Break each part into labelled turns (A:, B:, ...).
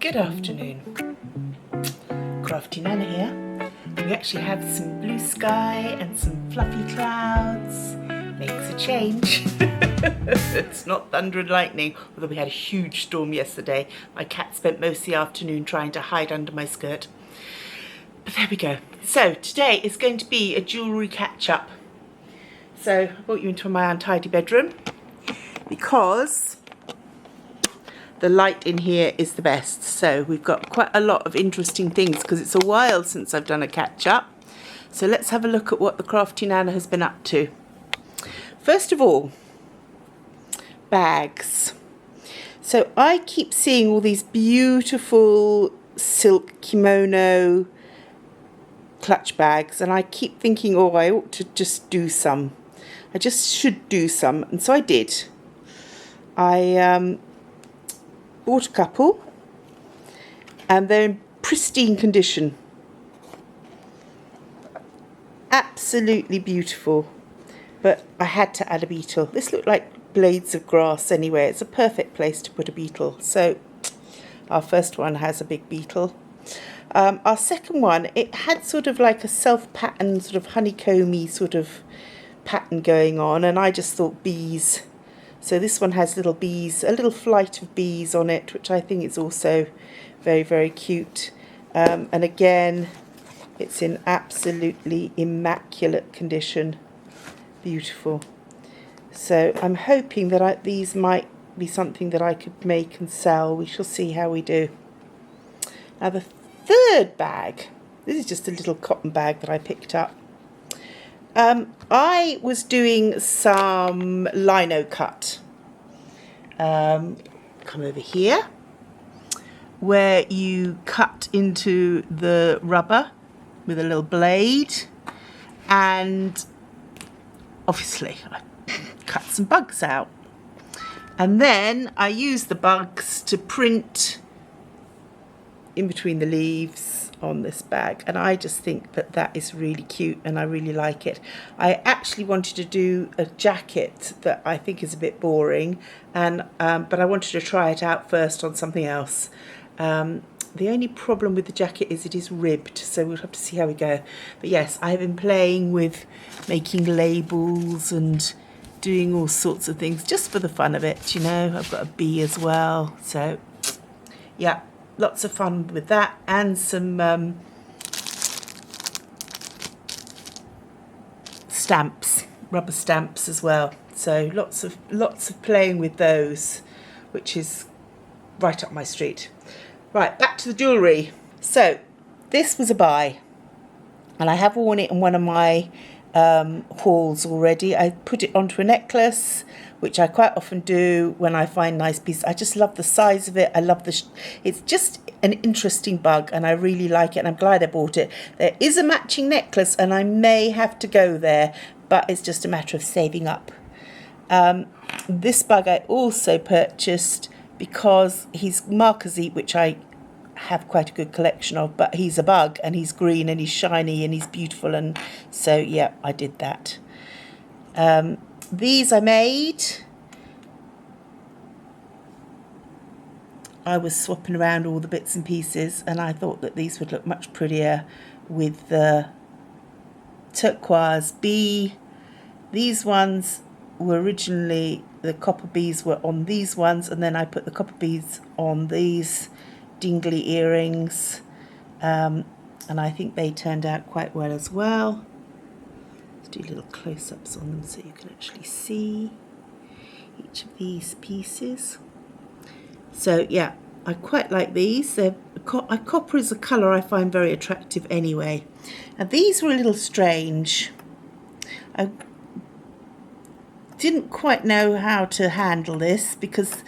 A: Good afternoon, Crafty Nana here. We actually have some blue sky and some fluffy clouds. Makes a change. It's not thunder and lightning, although we had a huge storm yesterday. My cat spent most of the afternoon trying to hide under my skirt. But there we go. So today is going to be a jewellery catch-up. So I brought you into my untidy bedroom because the light in here is the best. So we've got quite a lot of interesting things because it's a while since I've done a catch-up. So let's have a look at what the Crafty Nana has been up to. First of all, bags. So I keep seeing all these beautiful silk kimono clutch bags, and I keep thinking, oh, I ought to just do some. I just should do some, and so I did. I bought a couple, and they're in pristine condition. Absolutely beautiful. But I had to add a beetle. This looked like blades of grass anyway. It's a perfect place to put a beetle. So our first one has a big beetle. Our second one, it had sort of like a self-pattern, sort of honeycomby sort of pattern going on, and I just thought bees. So this one has little bees, a little flight of bees on it, which I think is also very, very cute. And again, it's in absolutely immaculate condition. Beautiful. So I'm hoping that these might be something that I could make and sell. We shall see how we do. Now the third bag, this is just a little cotton bag that I picked up. I was doing some lino cut. Come over here, where you cut into the rubber with a little blade, and obviously I cut some bugs out, and then I use the bugs to print in between the leaves on this bag, and I just think that that is really cute and I really like it. I actually wanted to do a jacket that I think is a bit boring, and but I wanted to try it out first on something else. The only problem with the jacket is it is ribbed, so we'll have to see how we go. But yes, I have been playing with making labels and doing all sorts of things just for the fun of it, you know. I've got a bee as well, so yeah, lots of fun with that, and some stamps, rubber stamps as well. So lots of playing with those, which is right up my street. Right, back to the jewellery. So this was a buy, and I have worn it in one of my hauls already. I put it onto a necklace, which I quite often do when I find nice pieces. I just love the size of it. I love it's just an interesting bug, and I really like it, and I'm glad I bought it. There is a matching necklace, and I may have to go there, but it's just a matter of saving up. This bug I also purchased because he's marquisite, which I have quite a good collection of, but he's a bug, and he's green, and he's shiny, and he's beautiful, and so yeah, I did that. These I made. I was swapping around all the bits and pieces, and I thought that these would look much prettier with the turquoise bee. These ones were originally, the copper bees were on these ones, and then I put the copper bees on these dingly earrings, and I think they turned out quite well as well. Let's do little close-ups on them so you can actually see each of these pieces. So yeah, I quite like these. Copper is a colour I find very attractive anyway. Now these were a little strange. I didn't quite know how to handle this because,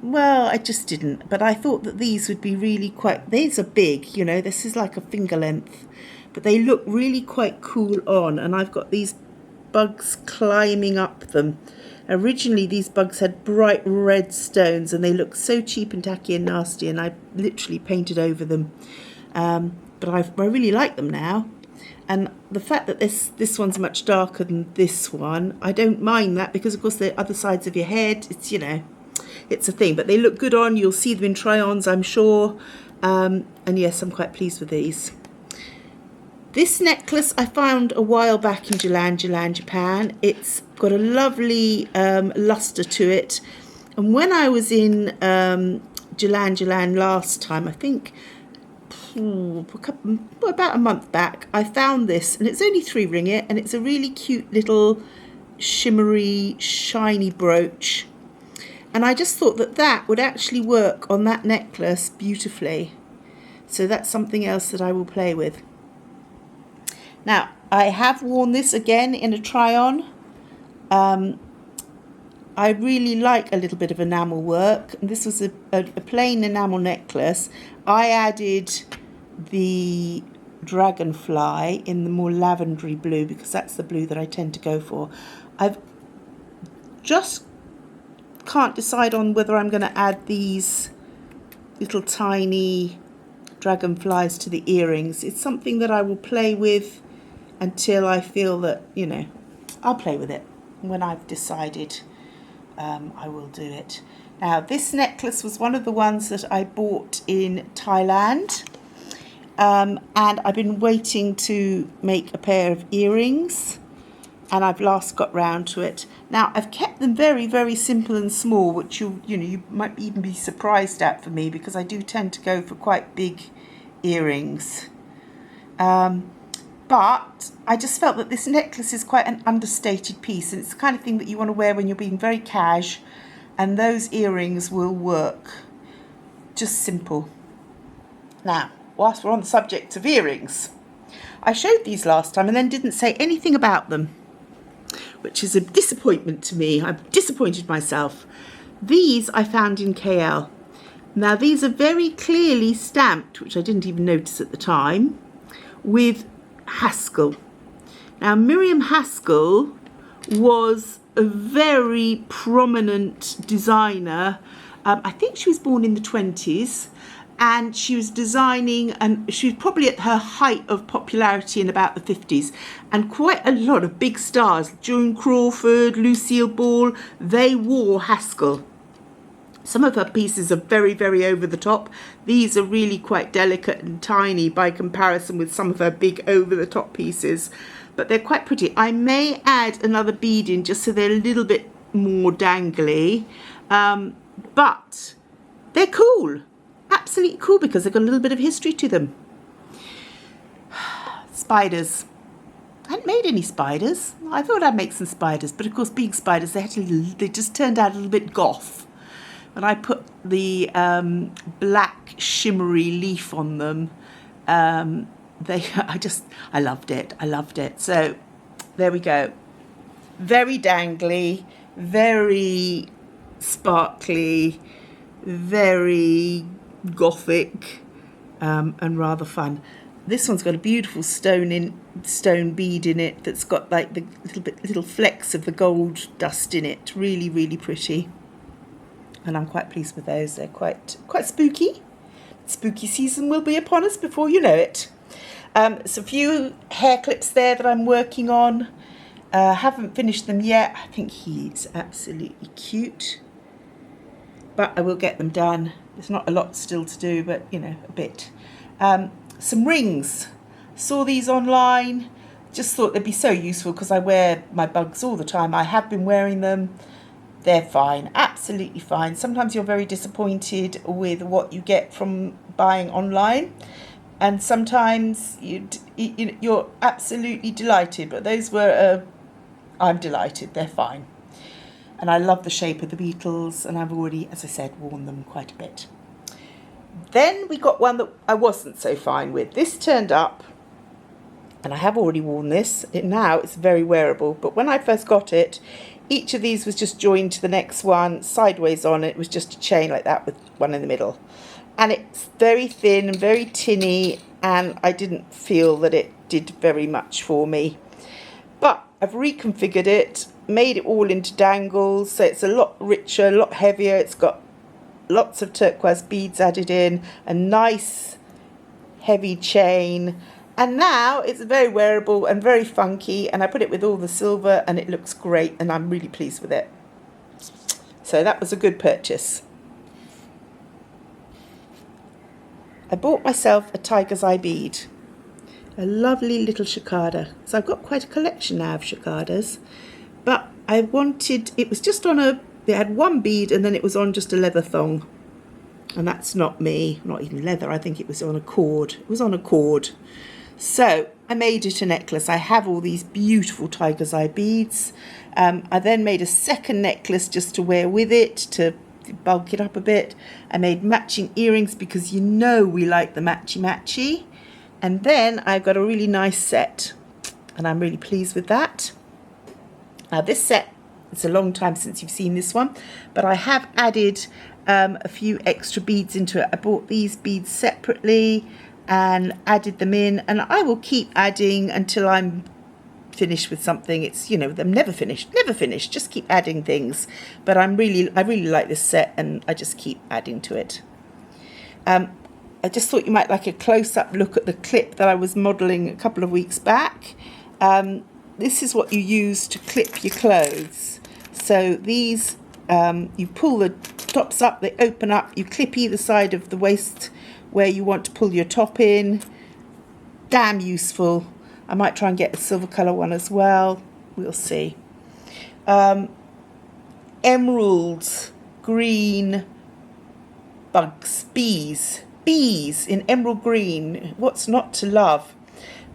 A: well, I just didn't. But I thought that these would be really quite, these are big, you know, this is like a finger length, but they look really quite cool on, and I've got these bugs climbing up them. Originally these bugs had bright red stones, and they look so cheap and tacky and nasty, and I literally painted over them. But I really like them now. And the fact that this one's much darker than this one, I don't mind that, because of course the other sides of your head, it's, you know, it's a thing. But they look good on. You'll see them in try-ons, I'm sure. And yes, I'm quite pleased with these. This necklace I found a while back in Jalan, Japan. It's got a lovely luster to it. And when I was in Jalan last time, I think about a month back, I found this, and it's only 3 ringgit, and it's a really cute little shimmery, shiny brooch. And I just thought that that would actually work on that necklace beautifully. So that's something else that I will play with. Now, I have worn this again in a try-on. I really like a little bit of enamel work. This was a plain enamel necklace. I added the dragonfly in the more lavendery blue because that's the blue that I tend to go for. I've just can't decide on whether I'm going to add these little tiny dragonflies to the earrings. It's something that I will play with until I feel that, you know, I'll play with it. When I've decided, I will do it. Now, this necklace was one of the ones that I bought in Thailand, and I've been waiting to make a pair of earrings, and I've last got round to it. Now, I've kept them very, very simple and small, which you might even be surprised at for me, because I do tend to go for quite big earrings. But I just felt that this necklace is quite an understated piece, and it's the kind of thing that you want to wear when you're being very cash, and those earrings will work. Just simple. Now, whilst we're on the subject of earrings, I showed these last time and then didn't say anything about them, which is a disappointment to me. I've disappointed myself. These I found in KL. Now, these are very clearly stamped, which I didn't even notice at the time, with Haskell. Now, Miriam Haskell was a very prominent designer. I think she was born in the 20s, and she was designing, and she was probably at her height of popularity in about the 50s, and quite a lot of big stars, Joan Crawford, Lucille Ball, they wore Haskell. Some of her pieces are very, very over the top. These are really quite delicate and tiny by comparison with some of her big over the top pieces, but they're quite pretty. I may add another bead in just so they're a little bit more dangly, but they're cool, absolutely cool, because they've got a little bit of history to them. Spiders. I hadn't made any spiders. I thought I'd make some spiders, but of course, being spiders, they just turned out a little bit goth. When I put the black shimmery leaf on them, I loved it. I loved it. So there we go. Very dangly, very sparkly, very gothic, and rather fun. This one's got a beautiful stone bead in it that's got like the little flecks of the gold dust in it. Really, really pretty. And I'm quite pleased with those. They're quite spooky. Spooky season will be upon us before you know it. So a few hair clips there that I'm working on. Haven't finished them yet. I think he's absolutely cute. But I will get them done. There's not a lot still to do, but, you know, a bit. Some rings. Saw these online. Just thought they'd be so useful because I wear my bugs all the time. I have been wearing them. They're fine, absolutely fine. Sometimes you're very disappointed with what you get from buying online, and sometimes you're absolutely delighted. But those were, I'm delighted. They're fine, and I love the shape of the Beetles, and I've already, as I said, worn them quite a bit. Then we got one that I wasn't so fine with. This turned up, and I have already worn this. Now it's very wearable, but when I first got it, each of these was just joined to the next one, sideways on. It was just a chain like that with one in the middle. And it's very thin and very tinny, and I didn't feel that it did very much for me. But I've reconfigured it, made it all into dangles, so it's a lot richer, a lot heavier. It's got lots of turquoise beads added in, a nice heavy chain. And now it's very wearable and very funky, and I put it with all the silver and it looks great, and I'm really pleased with it. So that was a good purchase. I bought myself a tiger's eye bead, a lovely little jacquarda. So I've got quite a collection now of jacquardas, but I wanted, it was just on a, it had one bead and then it was on just a leather thong. And that's not me, not even leather, I think it was on a cord. It was on a cord. So I made it a necklace. I have all these beautiful tiger's eye beads. I then made a second necklace just to wear with it, to bulk it up a bit. I made matching earrings because you know we like the matchy. And then I got a really nice set, and I'm really pleased with that. Now this set, it's a long time since you've seen this one, but I have added a few extra beads into it. I bought these beads separately and added them in, and I will keep adding until I'm finished with something. It's, you know, I'm never finished, just keep adding things. But I really like this set, and I just keep adding to it. I just thought you might like a close-up look at the clip that I was modelling a couple of weeks back. This is what you use to clip your clothes. So these, you pull the tops up, they open up, you clip either side of the waist where you want to pull your top in. Damn useful. I might try and get a silver colour one as well. We'll see. Emeralds, green bugs, bees in emerald green. What's not to love?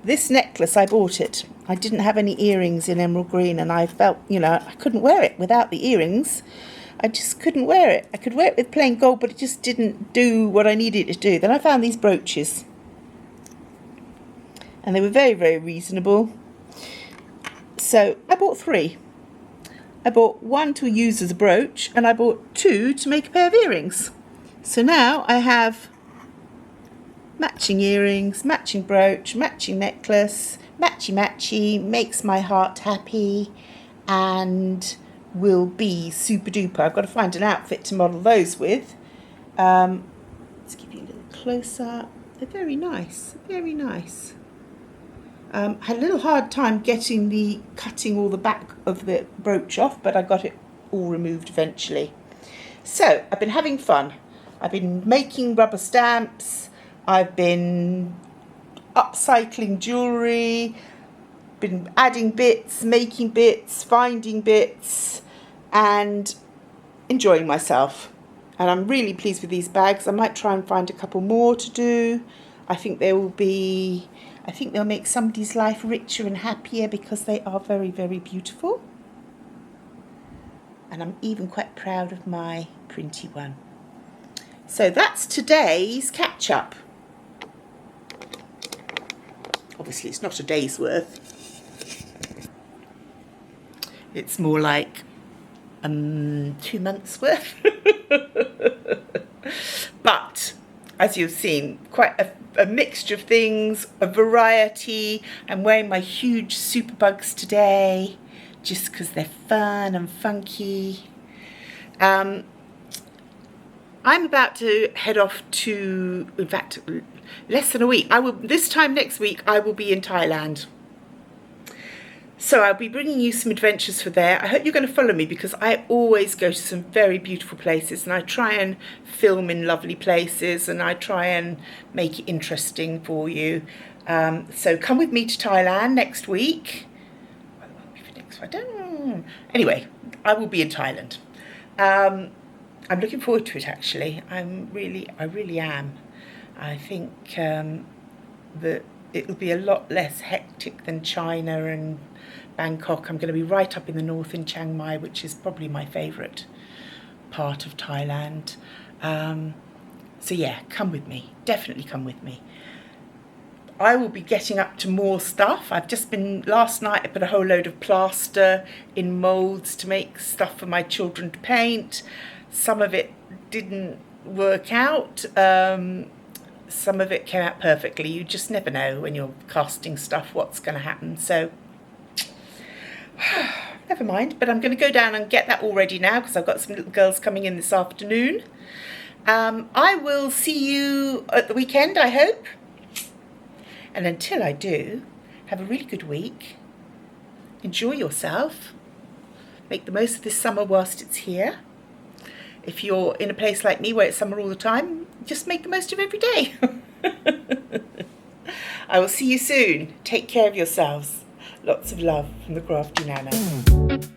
A: This necklace, I bought it. I didn't have any earrings in emerald green, and I felt, you know, I couldn't wear it without the earrings. I just couldn't wear it. I could wear it with plain gold, but it just didn't do what I needed it to do. Then I found these brooches, and they were very, very reasonable. So I bought 3. I bought 1 to use as a brooch, and I bought 2 to make a pair of earrings. So now I have matching earrings, matching brooch, matching necklace, matchy, makes my heart happy, and will be super duper. I've got to find an outfit to model those with. Let's give you a little close up. They're very nice, very nice. Had a little hard time cutting all the back of the brooch off, but I got it all removed eventually. So I've been having fun. I've been making rubber stamps. I've been upcycling jewellery, been adding bits, making bits, finding bits, and enjoying myself. And I'm really pleased with these bags. I might try and find a couple more to do. I think they'll make somebody's life richer and happier because they are very, very beautiful. And I'm even quite proud of my printy one. So that's today's catch-up. Obviously, it's not a day's worth. It's more like 2 months worth. But, as you've seen, quite a mixture of things, a variety. I'm wearing my huge superbugs today, just because they're fun and funky. I'm about to head off to, in fact, less than a week. This time next week, I will be in Thailand. So I'll be bringing you some adventures for there. I hope you're going to follow me because I always go to some very beautiful places, and I try and film in lovely places, and I try and make it interesting for you. So come with me to Thailand next week. Well, it won't be for next week. I don't know. Anyway, I will be in Thailand. I'm looking forward to it, actually. I really am. I think that it'll be a lot less hectic than China and Bangkok. I'm going to be right up in the north in Chiang Mai, which is probably my favourite part of Thailand. So yeah, come with me. Definitely come with me. I will be getting up to more stuff. Last night I put a whole load of plaster in moulds to make stuff for my children to paint. Some of it didn't work out. Some of it came out perfectly. You just never know when you're casting stuff what's going to happen. So, never mind. But I'm going to go down and get that all ready now because I've got some little girls coming in this afternoon. I will see you at the weekend, I hope. And until I do, have a really good week. Enjoy yourself. Make the most of this summer whilst it's here. If you're in a place like me where it's summer all the time, just make the most of every day. I will see you soon. Take care of yourselves. Lots of love from the Crafty Nana.